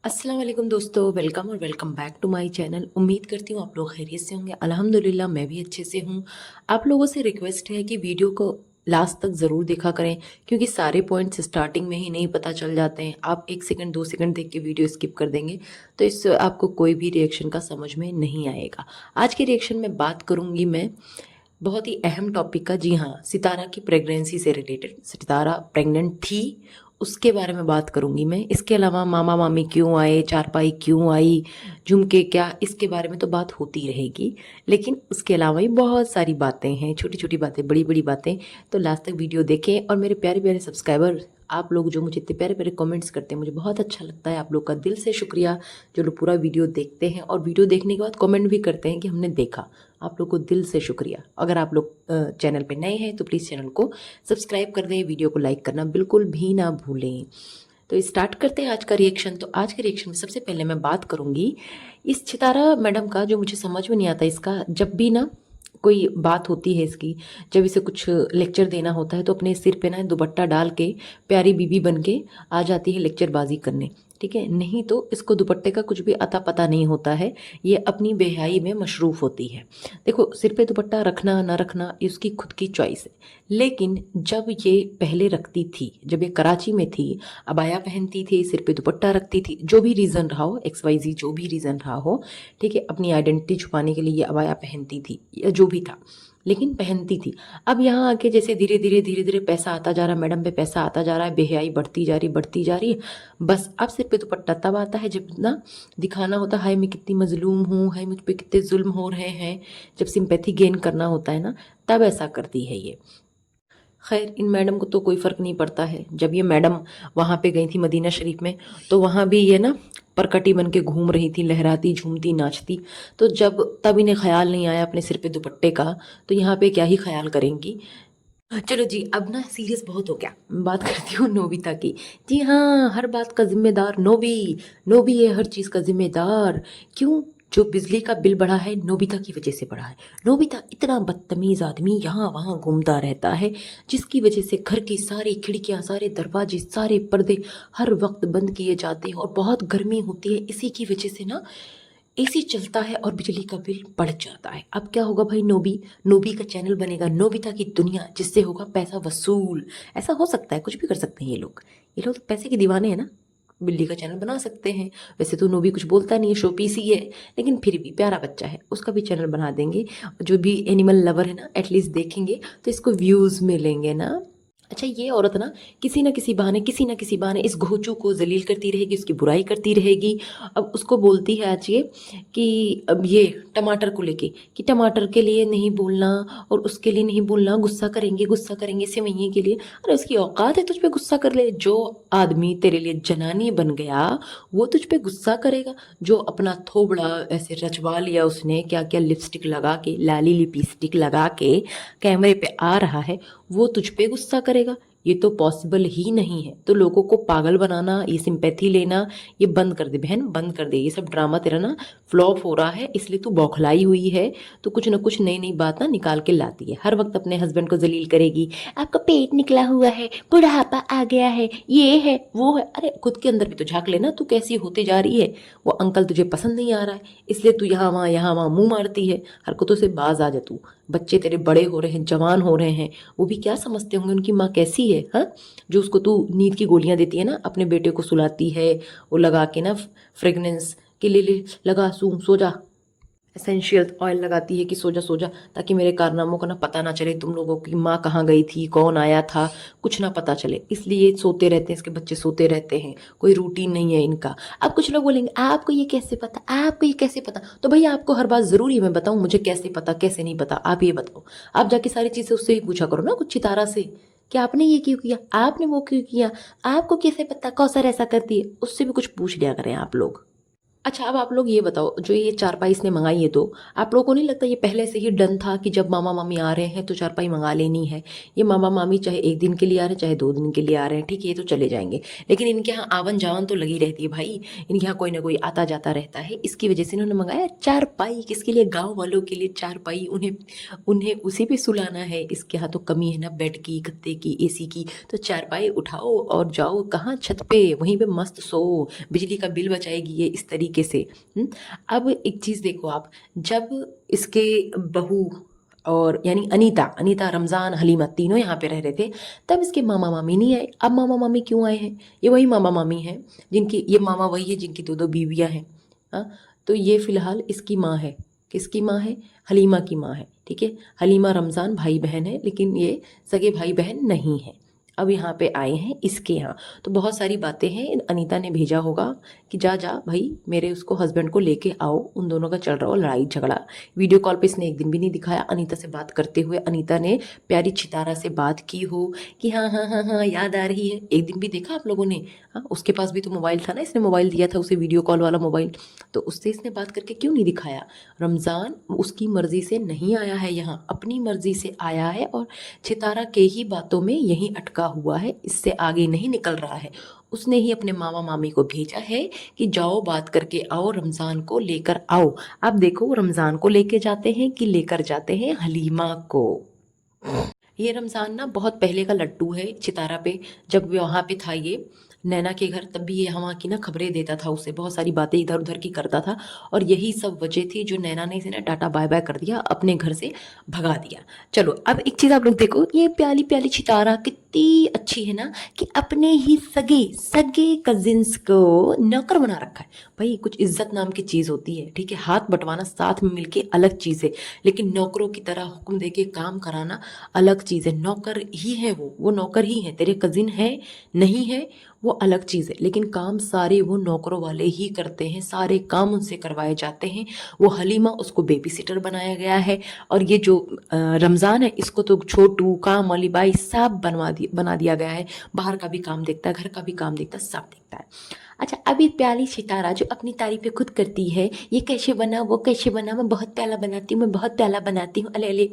अस्सलाम वालेकुम दोस्तों, वेलकम और welcome back to my channel. उम्मीद करती हूँ आप लोग खैरियत से होंगे। अल्हम्दुलिल्लाह मैं भी अच्छे से हूँ। आप लोगों से रिक्वेस्ट है कि वीडियो को लास्ट तक ज़रूर देखा करें, क्योंकि सारे पॉइंट्स स्टार्टिंग में ही नहीं पता चल जाते हैं। आप 1 सेकंड 2 सेकंड देख के वीडियो स्किप कर देंगे तो इससे आपको कोई भी रिएक्शन का समझ में नहीं आएगा। आज के रिएक्शन में बात करूँगी मैं बहुत ही अहम टॉपिक का। जी हाँ, सितारा की प्रेगनेंसी से रिलेटेड। सितारा प्रेग्नेंट थी, उसके बारे में बात करूंगी मैं। इसके अलावा मामा मामी क्यों आए, चारपाई क्यों आई, झुमके क्या, इसके बारे में तो बात होती रहेगी। लेकिन उसके अलावा भी बहुत सारी बातें हैं, छोटी छोटी बातें, बड़ी बड़ी बातें। तो लास्ट तक वीडियो देखें। और मेरे प्यारे प्यारे सब्सक्राइबर, आप लोग जो मुझे इतने प्यारे प्यारे कमेंट्स करते हैं, मुझे बहुत अच्छा लगता है। आप लोग का दिल से शुक्रिया जो लोग पूरा वीडियो देखते हैं और वीडियो देखने के बाद कमेंट भी करते हैं कि हमने देखा। आप लोग को दिल से शुक्रिया। अगर आप लोग चैनल पे नए हैं तो प्लीज़ चैनल को सब्सक्राइब कर दें, वीडियो को लाइक करना बिल्कुल भी ना भूलें। तो स्टार्ट करते हैं आज का रिएक्शन। तो आज के रिएक्शन में सबसे पहले मैं बात करूंगी इस सितारा मैडम का, जो मुझे समझ में नहीं आता इसका। जब भी ना कोई बात होती है इसकी, जब इसे कुछ लेक्चर देना होता है तो अपने सिर पे ना दुपट्टा डाल के प्यारी बीबी बन के आ जाती है लेक्चरबाजी करने। ठीक है, नहीं तो इसको दुपट्टे का कुछ भी अता पता नहीं होता है। ये अपनी बेहयाई में मशरूफ होती है। देखो, सिर पे दुपट्टा रखना ना रखना ये उसकी खुद की चॉइस है। लेकिन जब ये पहले रखती थी, जब ये कराची में थी, अबाया पहनती थी, सिर पे दुपट्टा रखती थी, जो भी रीज़न रहा हो, XYZ जो भी रीज़न रहा हो, ठीक है, अपनी आइडेंटिटी छुपाने के लिए ये अबाया पहनती थी या जो भी था, लेकिन पहनती थी। अब यहाँ आके जैसे धीरे धीरे पैसा आता जा रहा है, मैडम पे पैसा आता जा रहा है, बेहयाई बढ़ती जा रही है। बस अब सिर पे दुपट्टा तब आता है जब ना दिखाना होता है, हाय मैं कितनी मजलूम हूँ, हाय मुझ पे कितने जुल्म हो रहे हैं। जब सिंपैथी गेन करना होता है ना, तब ऐसा करती है ये। खैर, इन मैडम को तो कोई फ़र्क नहीं पड़ता है। जब ये मैडम वहाँ पे गई थी मदीना शरीफ में, तो वहाँ भी ये ना परकटी बन के घूम रही थी, लहराती झूमती नाचती। तो जब तब इन्हें ख्याल नहीं आया अपने सिर पे दुपट्टे का, तो यहाँ पे क्या ही ख्याल करेंगी। चलो जी, अब ना सीरियस बहुत हो गया। मैं बात करती हूँ नोबिता की। जी हाँ, हर बात का जिम्मेदार नोबी। नोबी है हर चीज़ का जिम्मेदार। क्यों? जो बिजली का बिल बढ़ा है नोबिता की वजह से बढ़ा है। नोबिता इतना बदतमीज आदमी यहाँ वहाँ घूमता रहता है, जिसकी वजह से घर की सारी खिड़कियाँ, सारे दरवाजे, सारे पर्दे हर वक्त बंद किए जाते हैं और बहुत गर्मी होती है। इसी की वजह से ना एसी चलता है और बिजली का बिल बढ़ जाता है। अब क्या होगा भाई? नोबी नोबी का चैनल बनेगा, नोबिता की दुनिया, जिससे होगा पैसा वसूल। ऐसा हो सकता है, कुछ भी कर सकते हैं ये लोग। ये लोग तो पैसे के दीवाने हैं ना, बिल्ली का चैनल बना सकते हैं। वैसे तो नोबी कुछ बोलता नहीं है, शो पीस ही है, लेकिन फिर भी प्यारा बच्चा है, उसका भी चैनल बना देंगे। जो भी एनिमल लवर है ना, एटलीस्ट देखेंगे तो इसको व्यूज़ मिलेंगे ना। अच्छा, ये औरत ना किसी किसी ना किसी बहाने इस घोचू को जलील करती रहेगी, उसकी बुराई करती रहेगी। अब उसको बोलती है आज ये कि अब ये टमाटर को लेके कि टमाटर के लिए नहीं बोलना और उसके लिए नहीं बोलना, गुस्सा करेंगे सेवैये के लिए। अरे उसकी औकात है तुझ पे गुस्सा कर ले? जो आदमी तेरे लिए जनानी बन गया वो तुझ पे गुस्सा करेगा? जो अपना थोबड़ा ऐसे रचवा लिया उसने, क्या क्या लिपस्टिक लगा के, लाली लिपस्टिक लगा के कैमरे पे आ रहा है, वो तुझ पे गुस्सा करेगा? ये तो पॉसिबल ही नहीं है। तो लोगों को पागल बनाना, ये सिंपैथी लेना, ये बंद कर दे बहन, बंद कर दे। ये सब ड्रामा तेरा ना फ्लॉप हो रहा है, इसलिए तू बौखलाई हुई है। तो कुछ ना कुछ नई नई बात ना निकाल के लाती है, हर वक्त अपने हस्बैंड को जलील करेगी। आपका पेट निकला हुआ है, बुढ़ापा आ गया है, ये है वो है। अरे खुद के अंदर भी तो झांक लेना, तू कैसी होते जा रही है। वो अंकल तुझे पसंद नहीं आ रहा है, इसलिए तू यहाँ वहाँ मुंह मारती है। हरकतों से बाज आ जा तू। बच्चे तेरे बड़े हो रहे हैं, जवान हो रहे हैं, वो भी क्या समझते होंगे उनकी माँ कैसी है, हाँ? जो उसको तू नींद की गोलियां देती है ना, अपने बेटे को सुलाती है, वो लगा के ना फ्रेगनेंस के लिए लगा, सो जा, एसेंशियल ऑयल लगाती है कि सो जा, ताकि मेरे कारनामों का ना पता ना चले, तुम लोगों की माँ कहाँ गई थी, कौन आया था, कुछ ना पता चले। इसलिए सोते रहते हैं, इसके बच्चे सोते रहते हैं, कोई रूटीन नहीं है इनका। अब कुछ लोग बोलेंगे आपको ये कैसे पता, आपको ये कैसे पता? तो भैया आपको हर बात ज़रूरी है मैं बताऊँ? मुझे कैसे पता, कैसे नहीं पता, आप ये बताओ। आप जाके सारी चीज़ें उससे ही पूछा करो ना, कुछ सितारा से, कि आपने ये क्यों किया, आपने वो क्यों किया, आपको कैसे पता कौसर ऐसा करती है। उससे भी कुछ पूछ लिया करें आप लोग। अच्छा, अब आप लोग ये बताओ, जो ये चारपाई इसने मंगाई है, तो आप लोगों को नहीं लगता ये पहले से ही डन था कि जब मामा मामी आ रहे हैं तो चारपाई मंगा लेनी है? ये मामा मामी चाहे एक दिन के लिए आ रहे हैं चाहे 2 दिन के लिए आ रहे हैं, ठीक है, ये तो चले जाएंगे, लेकिन इनके यहाँ आवन जावन तो लगी रहती है भाई। इनके यहाँ कोई ना कोई आता जाता रहता है, इसकी वजह से इन्होंने मंगाया चारपाई। किसके लिए? गाँव वालों के लिए चारपाई। उन्हें उन्हें उसी पे सुलाना है। इसके यहाँ तो कमी है ना बेड की, गद्दे की, एसी की। तो चारपाई उठाओ और जाओ कहाँ, छत पे, वहीं पे मस्त सो। बिजली का बिल बचाएगी ये इस तरीके से। अब एक चीज़ देखो आप, जब इसके बहू और यानी अनीता अनीता रमज़ान हलीमा तीनों यहाँ पे रह रहे थे, तब इसके मामा मामी नहीं आए। अब मामा मामी क्यों आए हैं? ये वही मामा मामी हैं जिनकी, ये मामा वही है जिनकी दो दो बीवियाँ हैं। हाँ, तो ये फिलहाल इसकी माँ है। किसकी माँ है? हलीमा की माँ है, ठीक है। हलीमा रमज़ान भाई बहन है, लेकिन ये सगे भाई बहन नहीं है। अब यहाँ पे आए हैं इसके यहाँ, तो बहुत सारी बातें हैं। अनीता ने भेजा होगा कि जा जा भाई मेरे उसको हस्बैंड को लेके आओ, उन दोनों का चल रहा हो लड़ाई झगड़ा। वीडियो कॉल पे इसने एक दिन भी नहीं दिखाया अनीता से बात करते हुए। अनीता ने प्यारी छितारा से बात की हो कि हाँ हाँ हाँ हाँ याद आ रही है, एक दिन भी देखा आप लोगों ने? हाँ, उसके पास भी तो मोबाइल था ना, इसने मोबाइल दिया था उसे, वीडियो कॉल वाला मोबाइल, तो उससे इसने बात करके क्यों नहीं दिखाया? रमज़ान उसकी मर्ज़ी से नहीं आया है यहाँ, अपनी मर्ज़ी से आया है और छितारा के ही बातों में यहीं अटका हुआ है, इससे आगे नहीं निकल रहा है। उसने ही अपने मामा मामी को भेजा है कि जाओ बात करके आओ, रमज़ान को लेकर आओ। अब देखो रमज़ान को लेके जाते हैं कि लेकर जाते हैं हलीमा को। ये रमज़ान ना बहुत पहले का लट्टू है चितारा पे। जब वहाँ पे था ये नैना के घर, तब भी ये वहाँ की ना खबरें देता था उसे, बहुत सारी बातें इधर उधर की करता था, और यही सब वजह थी जो नैना ने इसे ना टाटा बाय बाय कर दिया, अपने घर से भगा दिया। चलो अब एक चीज़ आप लोग देखो, ये प्याली प्याली चितारा कितनी अच्छी है ना, कि अपने ही सगे सगे कजिन्स को नौकर बना रखा है। भाई कुछ इज्जत नाम की चीज़ होती है, ठीक है, हाथ बंटवाना साथ में मिलके अलग चीज़ है, लेकिन नौकरों की तरह हुक्म दे के काम कराना अलग चीज़ है। नौकर ही है वो नौकर ही है। तेरे कजिन है नहीं है वो अलग चीज़ है, लेकिन काम सारे वो नौकरों वाले ही करते हैं, सारे काम उनसे करवाए जाते हैं। वो हलीमा उसको बेबी सिटर बनाया गया है, और ये जो रमज़ान है इसको तो छोटू काम वाली बाई सब बना दिया गया है। बाहर का भी काम देखता है, घर का भी काम देखता है, सब देखता है। अच्छा, अभी प्याली सितारा जो अपनी तारीफें खुद करती है, ये कैसे बना वो कैसे बना, मैं बहुत प्याला बनाती हूँ, मैं बहुत प्याला बनाती हूँ। अले अले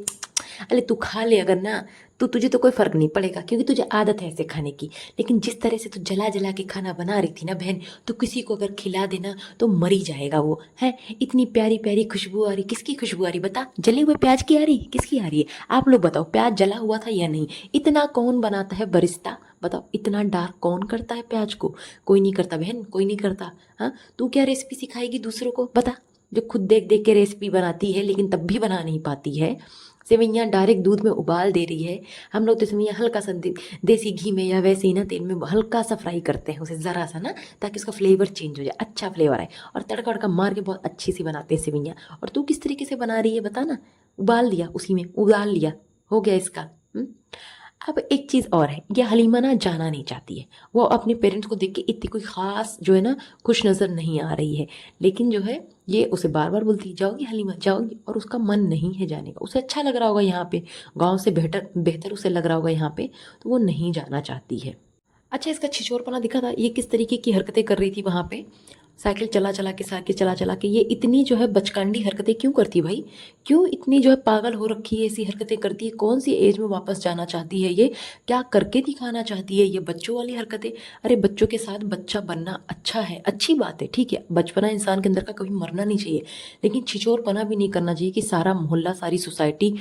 अरे तू खा ले अगर ना, तो तुझे तो कोई फर्क नहीं पड़ेगा क्योंकि तुझे आदत है ऐसे खाने की। लेकिन जिस तरह से तू जला जला के खाना बना रही थी ना बहन, तो किसी को अगर खिला देना तो मर ही जाएगा वो है। इतनी प्यारी प्यारी खुशबू आ रही, किसकी खुशबू आ रही बता? जले हुए प्याज की आ रही, किसकी आ रही है? आप लोग बताओ, प्याज जला हुआ था या नहीं? इतना कौन बनाता है बरिस्ता? बताओ, इतना डार्क कौन करता है प्याज को? कोई नहीं करता बहन, कोई नहीं करता। हाँ, तू क्या रेसिपी सिखाएगी दूसरों को बता, जो खुद देख देख के रेसिपी बनाती है लेकिन तब भी बना नहीं पाती है। सेवइयाँ डायरेक्ट दूध में उबाल दे रही है। हम लोग तो सेवइयाँ हल्का सा देसी घी में या वैसे ही ना तेल में हल्का सा फ्राई करते हैं उसे, ज़रा सा ना, ताकि उसका फ्लेवर चेंज हो जाए, अच्छा फ्लेवर आए, और तड़का वड़का मार के बहुत अच्छी सी बनाते हैं सेवइयाँ। और तू किस तरीके से बना रही है बता ना? उबाल दिया, उसी में उबाल लिया, हो गया इसका। अब एक चीज़ और है, ये हलीमा ना जाना नहीं चाहती है। वो अपने पेरेंट्स को देख के इतनी कोई ख़ास जो है ना खुश नज़र नहीं आ रही है, लेकिन जो है ये उसे बार बार बोलती जाओगी हलीमा जाओगी, और उसका मन नहीं है जाने का। उसे अच्छा लग रहा होगा यहाँ पे, गांव से बेहतर बेहतर उसे लग रहा होगा यहाँ पे, तो वो नहीं जाना चाहती है। अच्छा, इसका छिछोरपना दिखा था, ये किस तरीके की हरकतें कर रही थी वहाँ पे, साइकिल चला चला के ये इतनी जो है बचकांडी हरकतें क्यों करती भाई? क्यों इतनी जो है पागल हो रखी है, ऐसी हरकतें करती है? कौन सी एज में वापस जाना चाहती है ये? क्या करके दिखाना चाहती है ये बच्चों वाली हरकतें? अरे बच्चों के साथ बच्चा बनना अच्छा है, अच्छी बात है, ठीक है, बचपना इंसान के अंदर का कभी मरना नहीं चाहिए, लेकिन छिछोरपना भी नहीं करना चाहिए कि सारा मोहल्ला सारी सोसाइटी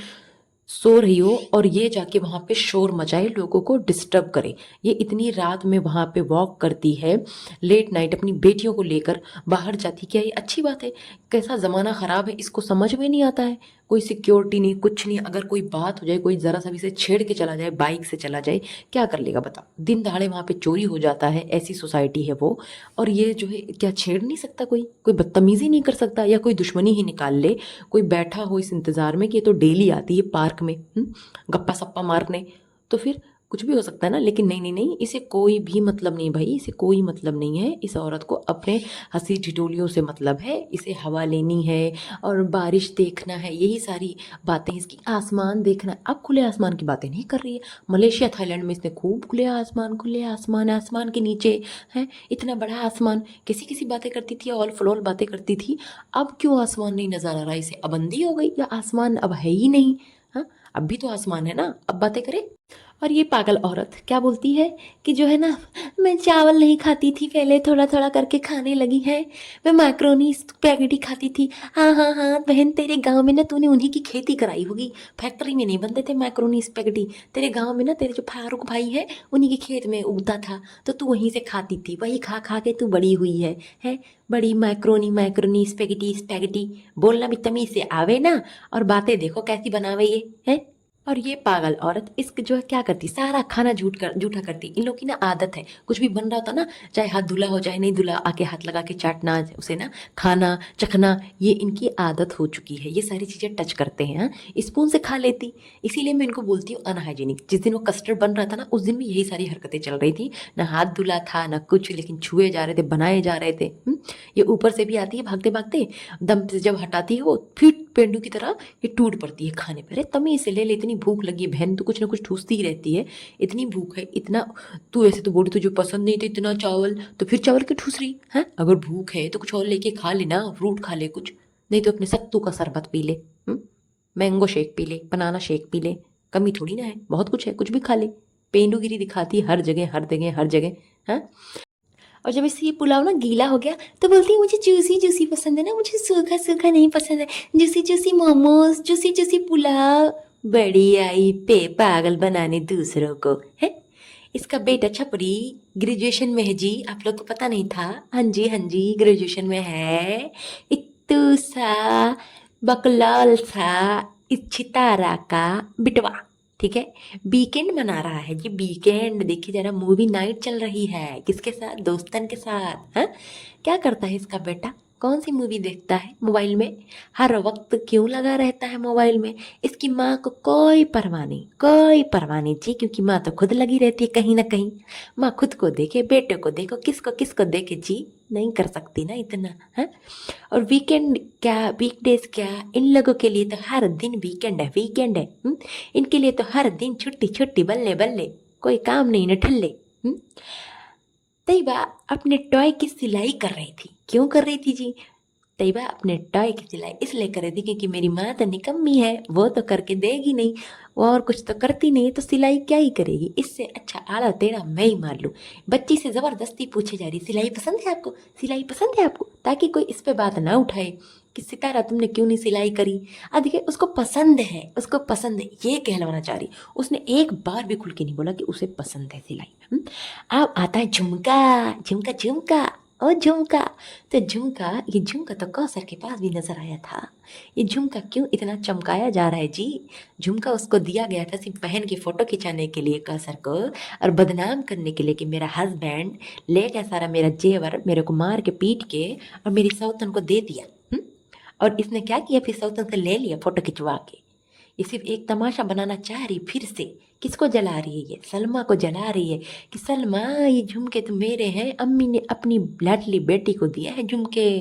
सो रही हो और ये जाके वहाँ पे शोर मचाए, लोगों को डिस्टर्ब करे। ये इतनी रात में वहाँ पे वॉक करती है, लेट नाइट अपनी बेटियों को लेकर बाहर जाती, क्या ये अच्छी बात है? कैसा ज़माना ख़राब है, इसको समझ में नहीं आता है। कोई सिक्योरिटी नहीं, कुछ नहीं, अगर कोई बात हो जाए, कोई ज़रा सा भी से छेड़ के चला जाए, बाइक से चला जाए, क्या कर लेगा बताओ? दिन दहाड़े वहाँ पे चोरी हो जाता है, ऐसी सोसाइटी है वो। और ये जो है क्या छेड़ नहीं सकता? कोई बदतमीज़ी नहीं कर सकता, या कोई दुश्मनी ही निकाल ले? कोई बैठा हो इस इंतज़ार में कि ये तो डेली आती है पार्क में गप्पा सप्पा मारने, तो फिर कुछ भी हो सकता है ना, लेकिन नहीं नहीं नहीं, इसे कोई भी मतलब नहीं भाई, इसे कोई मतलब नहीं है। इस औरत को अपने हंसी ठिठोलियों से मतलब है, इसे हवा लेनी है और बारिश देखना है, यही सारी बातें इसकी। आसमान देखना है, अब खुले आसमान की बातें नहीं कर रही है। मलेशिया थाईलैंड में इसने खूब खुले आसमान, खुले आसमान, आसमान के नीचे है इतना बड़ा आसमान, किसी किसी बातें करती थी, ऑल फ्लोल बातें करती थी। अब क्यों आसमान नहीं नजर आ रहा है इसे? अबंदी हो गई या आसमान अब है ही नहीं? हाँ, अब भी तो आसमान है ना, अब बातें करे। और ये पागल औरत क्या बोलती है कि जो है ना, मैं चावल नहीं खाती थी पहले, थोड़ा थोड़ा करके खाने लगी है, मैं मैक्रोनी स्पैगेटी खाती थी। हाँ हाँ हाँ बहन, तेरे गांव में ना तूने उन्हीं की खेती कराई होगी, फैक्ट्री में नहीं बनते थे मैक्रोनी स्पैगेटी, तेरे गांव में ना तेरे जो फारूक भाई है उन्हीं के खेत में उगता था, तो तू वहीं से खाती थी, वही खा खा के तू बड़ी हुई है बड़ी मैक्रोनी मैक्रोनी स्पैगेटी स्पैगेटी। बोलना भी तमीज से आवे ना, और बातें देखो कैसी बनावे ये है। और ये पागल औरत इसक जो है क्या करती, सारा खाना झूठा करती। इन लोग की ना आदत है, कुछ भी बन रहा होता ना, चाहे हाथ धुला हो चाहे नहीं धुला, आके हाथ लगा के चाटना, उसे ना खाना चखना, ये इनकी आदत हो चुकी है। ये सारी चीज़ें टच करते हैं, हाँ? स्पून से खा लेती। इसीलिए मैं इनको बोलती हूँ अनहाइजीनिक। जिस दिन वो कस्टर्ड बन रहा था ना, उस दिन भी यही सारी हरकतें चल रही थी, ना हाथ धुला था ना कुछ, लेकिन छुए जा रहे थे, बनाए जा रहे थे। ये ऊपर से भी आती है भागते भागते, दम से जब हटाती है वो फिर पेंडू की तरह ये टूट पड़ती है खाने पर। अरे तमीज से ले ले, इतनी भूख लगी है बहन, तो कुछ ना कुछ ठूसती ही रहती है। इतनी भूख है, इतना तू ऐसे तो बोली तुझे पसंद नहीं था इतना चावल, तो फिर चावल क्यों ठूस रही है? अगर भूख है तो कुछ और लेके खा लेना, फ्रूट खा ले कुछ, नहीं तो अपने सत्तू का शरबत पी ले, मैंगो शेक पी ले, बनाना शेक पी ले, कमी थोड़ी ना है, बहुत कुछ है, कुछ भी खा ले। पेंडुगिरी दिखाती है हर जगह हर जगह हर जगह, हाँ। और जब इससे ये पुलाव ना गीला हो गया तो बोलती है मुझे जूसी जूसी पसंद है ना, मुझे सूखा सूखा नहीं पसंद है, juicy juicy momos, juicy juicy pulao. बड़ी आई पे पागल बनाने दूसरों को है। इसका बेटा छपरी ग्रेजुएशन में है जी, आप लोग को पता नहीं था? हाँ जी हाँ जी, ग्रेजुएशन में है। इत्तू सा बकलाल सा इच्छितारा का बिटवा, ठीक है। वीकेंड मना रहा है जी, वीकेंड। देखिए जरा, मूवी नाइट चल रही है, किसके साथ? दोस्तन के साथ, हाँ। क्या करता है इसका बेटा? कौन सी मूवी देखता है मोबाइल में? हर वक्त क्यों लगा रहता है मोबाइल में? इसकी माँ को कोई परवाह नहीं, कोई परवाह नहीं जी, क्योंकि माँ तो खुद लगी रहती है कहीं ना कहीं। माँ खुद को देखे, बेटे को देखो, किसको किसको देखे जी? नहीं कर सकती ना इतना, है। और वीकेंड क्या, वीकडेज क्या, इन लोगों के लिए तो हर दिन वीकेंड है, वीकेंड है। इनके लिए तो हर दिन छुट्टी छुट्टी, बल्ले बल्ले, कोई काम नहीं न ठल्ले। तैयबा अपने टॉय की सिलाई कर रही थी, क्यों कर रही थी जी? तैयबा अपने टॉय की सिलाई इसलिए कर रही थी क्योंकि मेरी माँ तो निकम्मी है, वो तो करके देगी नहीं, वो और कुछ तो करती नहीं, तो सिलाई क्या ही करेगी? इससे अच्छा आला टेढ़ा मैं ही मार लूँ। बच्ची से ज़बरदस्ती पूछे जा रही, सिलाई पसंद है आपको, सिलाई पसंद है आपको, ताकि कोई इस पे बात ना उठाए कि सितारा तुमने क्यों नहीं सिलाई करी। देखिए उसको पसंद है, उसको पसंद है, ये कहलवाना चाह रही। उसने एक बार भी खुल के नहीं बोला कि उसे पसंद है सिलाई। अब आता है झुमका, झुमका झुमका, ओ झुमका। तो झुमका, ये झुमका तो कौसर के पास भी नजर आया था। ये झुमका क्यों इतना चमकाया जा रहा है जी? झुमका उसको दिया गया था सिर्फ बहन की फोटो खिंचाने के लिए, कौसर को, और बदनाम करने के लिए कि मेरा हस्बैंड ले गया सारा मेरा जेवर, मेरे को मार के पीट के, और मेरी सौतन को दे दिया। और इसने क्या किया फिर? सौतन से ले लिया फोटो खिंचवा के। ये सिर्फ एक तमाशा बनाना चाह रही फिर से। किसको जला रही है ये? सलमा को जला रही है कि सलमा ये झुमके तो मेरे हैं, अम्मी ने अपनी लाडली बेटी को दिया है झुमके,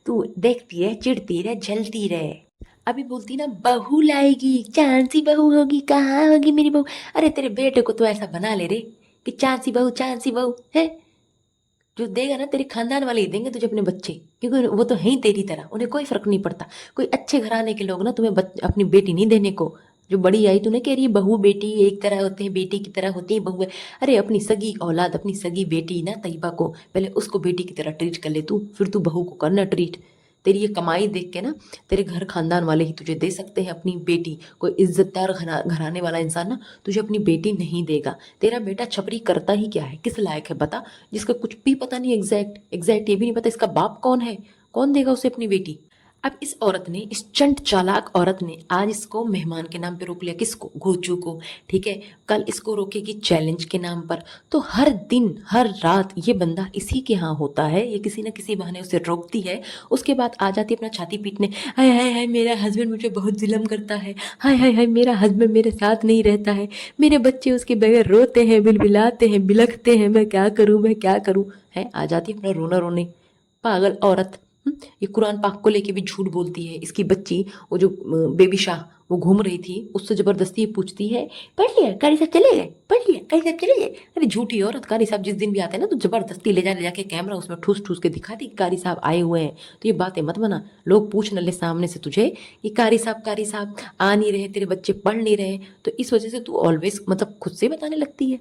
तू देखती रहे, चिढ़ती रहे, जलती रहे। अभी बोलती ना बहू लाएगी, चांद सी बहू होगी, कहाँ होगी मेरी बहू? अरे तेरे बेटे को तो ऐसा बना ले रे कि चांद सी बहू, चांद सी बहू है। जो देगा ना तेरे खानदान वाले ही देंगे तुझे अपने बच्चे, क्योंकि वो तो है ही तेरी तरह, उन्हें कोई फर्क नहीं पड़ता। कोई अच्छे घराने के लोग ना तुम्हें अपनी बेटी नहीं देने को। जो बड़ी आई तूने कह रही है बहू बेटी एक तरह होते हैं, बेटी की तरह होती है बहू है। अरे अपनी सगी औलाद, अपनी सगी बेटी ना तैयबा को, पहले उसको बेटी की तरह ट्रीट कर ले तू, फिर तू बहू को करना ट्रीट। तेरी ये कमाई देख के ना तेरे घर खानदान वाले ही तुझे दे सकते हैं अपनी बेटी। कोई इज्जतदार घराने वाला इंसान ना तुझे अपनी बेटी नहीं देगा। तेरा बेटा छपरी करता ही क्या है, किस लायक है बता, जिसका कुछ भी पता नहीं, एग्जैक्ट एग्जैक्ट ये भी नहीं पता इसका बाप कौन है, कौन देगा उसे अपनी बेटी? अब इस औरत ने, इस चंट चालाक औरत ने आज इसको मेहमान के नाम पे रोक लिया, किसको, घोचू को, ठीक है। कल इसको रोकेगी चैलेंज के नाम पर। तो हर दिन हर रात ये बंदा इसी के यहाँ होता है, ये किसी न किसी बहाने उसे रोकती है। उसके बाद आ जाती है अपना छाती पीटने, हाय हाय हाय मेरा हस्बैंड मुझे बहुत जुल्म करता है, हाय हाय हाय मेरा हस्बैंड मेरे साथ नहीं रहता है, मेरे बच्चे उसके बगैर रोते हैं, बिलबिलाते हैं, बिलखते हैं, मैं क्या करूँ, मैं क्या करूँ, है। आ जाती है अपना रोना रोने। पागल औरत। ये कुरान पाक को लेके भी झूठ बोलती है। इसकी बच्ची, वो जो बेबी शाह, वो घूम रही थी, उससे जबरदस्ती ये पूछती है, पढ़ लिया कारी साहब चले गए, पढ़ लिया कारी साहब चले गए। अरे झूठी औरत, कारी साहब जिस दिन भी आते हैं ना तो जबरदस्ती ले जाके कैमरा उसमें ठूस ठूस के दिखाती कि कारी साहब आए हुए हैं। तो ये बातें मत बना, लोग पूछ न ले सामने से तुझे कि कारी साहब आ नहीं रहे, तेरे बच्चे पढ़ नहीं रहे। तो इस वजह से तू ऑलवेज मतलब खुद से बताने लगती है।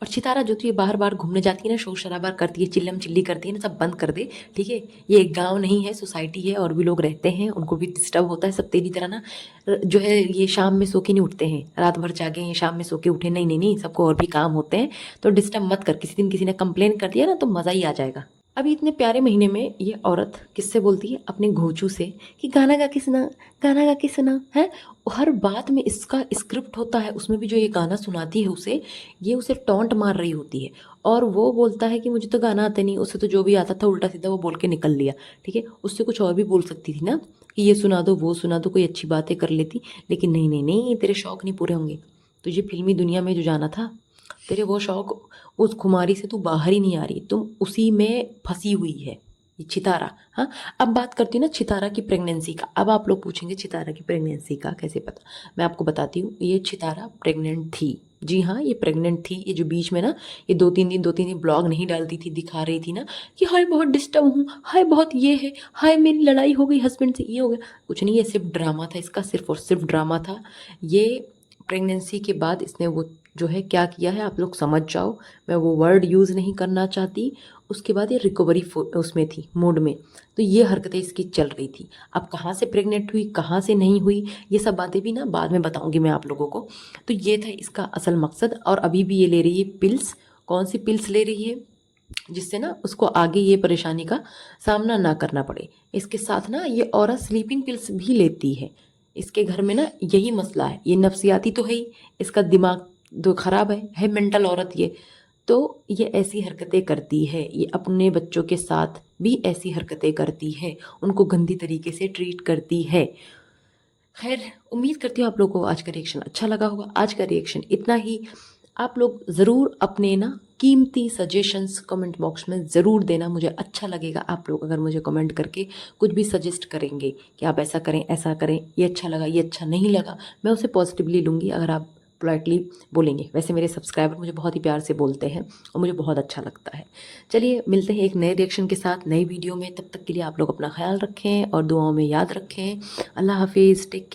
और सितारा जो तू ये बाहर बाहर घूमने जाती है ना, शोर शराबा करती है, चिल्लम चिल्ली करती है ना, सब बंद कर दे, ठीक है। ये एक गांव नहीं है, सोसाइटी है, और भी लोग रहते हैं, उनको भी डिस्टर्ब होता है। सब तेरी तरह ना जो है ये शाम में सो के नहीं उठते हैं, रात भर जागे हैं शाम में सो के उठे, नहीं नहीं नहीं, सबको और भी काम होते हैं। तो डिस्टर्ब मत कर। किसी दिन किसी ने कंप्लेन कर दिया ना तो मज़ा ही आ जाएगा। अभी इतने प्यारे महीने में ये औरत किससे बोलती है, अपने घोंचू से, कि गाना गा के सुना, गाना गा के सुना, है। हर बात में इसका स्क्रिप्ट होता है, उसमें भी जो ये गाना सुनाती है उसे, ये उसे टॉन्ट मार रही होती है। और वो बोलता है कि मुझे तो गाना आता नहीं, उससे तो जो भी आता था उल्टा सीधा वो बोल के निकल लिया, ठीक है। उससे कुछ और भी बोल सकती थी ना, कि ये सुना दो, वो सुना दो, कोई अच्छी बातें कर लेती। लेकिन नहीं नहीं नहीं, तेरे शौक नहीं पूरे होंगे। तुझे फिल्मी दुनिया में जो जाना था, तेरे वो शौक, उस खुमारी से तू बाहर ही नहीं आ रही, तुम उसी में फंसी हुई है। ये चितारा। हाँ, अब बात करती हूँ ना चितारा की प्रेगनेंसी का। अब आप लोग पूछेंगे चितारा की प्रेगनेंसी का कैसे पता, मैं आपको बताती हूँ। ये चितारा प्रेग्नेंट थी, जी हाँ, ये प्रेग्नेंट थी। ये जो बीच में ना ये 2-3 दिन ब्लॉग नहीं डालती थी, दिखा रही थी ना कि हाय बहुत डिस्टर्ब हूँ, हाय बहुत ये है, हाय मेरी लड़ाई हो गई हस्बैंड से, ये हो गया। कुछ नहीं, ये सिर्फ ड्रामा था इसका, सिर्फ और सिर्फ ड्रामा था ये। प्रेगनेंसी के बाद इसने वो जो है क्या किया है, आप लोग समझ जाओ, मैं वो वर्ड यूज़ नहीं करना चाहती। उसके बाद ये रिकवरी उसमें थी, मोड में। तो ये हरकतें इसकी चल रही थी। अब कहाँ से प्रेग्नेंट हुई, कहाँ से नहीं हुई, ये सब बातें भी ना बाद में बताऊंगी मैं आप लोगों को। तो ये था इसका असल मकसद। और अभी भी ये ले रही है पिल्स। कौन सी पिल्स ले रही है, जिससे ना उसको आगे ये परेशानी का सामना ना करना पड़े। इसके साथ ना ये औरत स्लीपिंग पिल्स भी लेती है। इसके घर में ना यही मसला है, ये नफ्सियाती तो है ही, इसका दिमाग तो खराब है मेंटल औरत ये। तो ये ऐसी हरकतें करती है, ये अपने बच्चों के साथ भी ऐसी हरकतें करती है, उनको गंदी तरीके से ट्रीट करती है। खैर, उम्मीद करती हूँ आप लोगों को आज का रिएक्शन अच्छा लगा होगा। आज का रिएक्शन इतना ही। आप लोग ज़रूर अपने ना कीमती सजेशंस कमेंट बॉक्स में ज़रूर देना, मुझे अच्छा लगेगा आप लोग अगर मुझे कमेंट करके कुछ भी सजेस्ट करेंगे कि आप ऐसा करें, ऐसा करें, ये अच्छा लगा, ये अच्छा नहीं लगा, मैं उसे पॉजिटिवली लूँगी अगर आप पोलाइटली बोलेंगे। वैसे मेरे सब्सक्राइबर मुझे बहुत ही प्यार से बोलते हैं और मुझे बहुत अच्छा लगता है। चलिए मिलते हैं एक नए रिएक्शन के साथ नई वीडियो में। तब तक के लिए आप लोग अपना ख्याल रखें और दुआओं में याद रखें। अल्लाह हाफिज़, टेक केयर।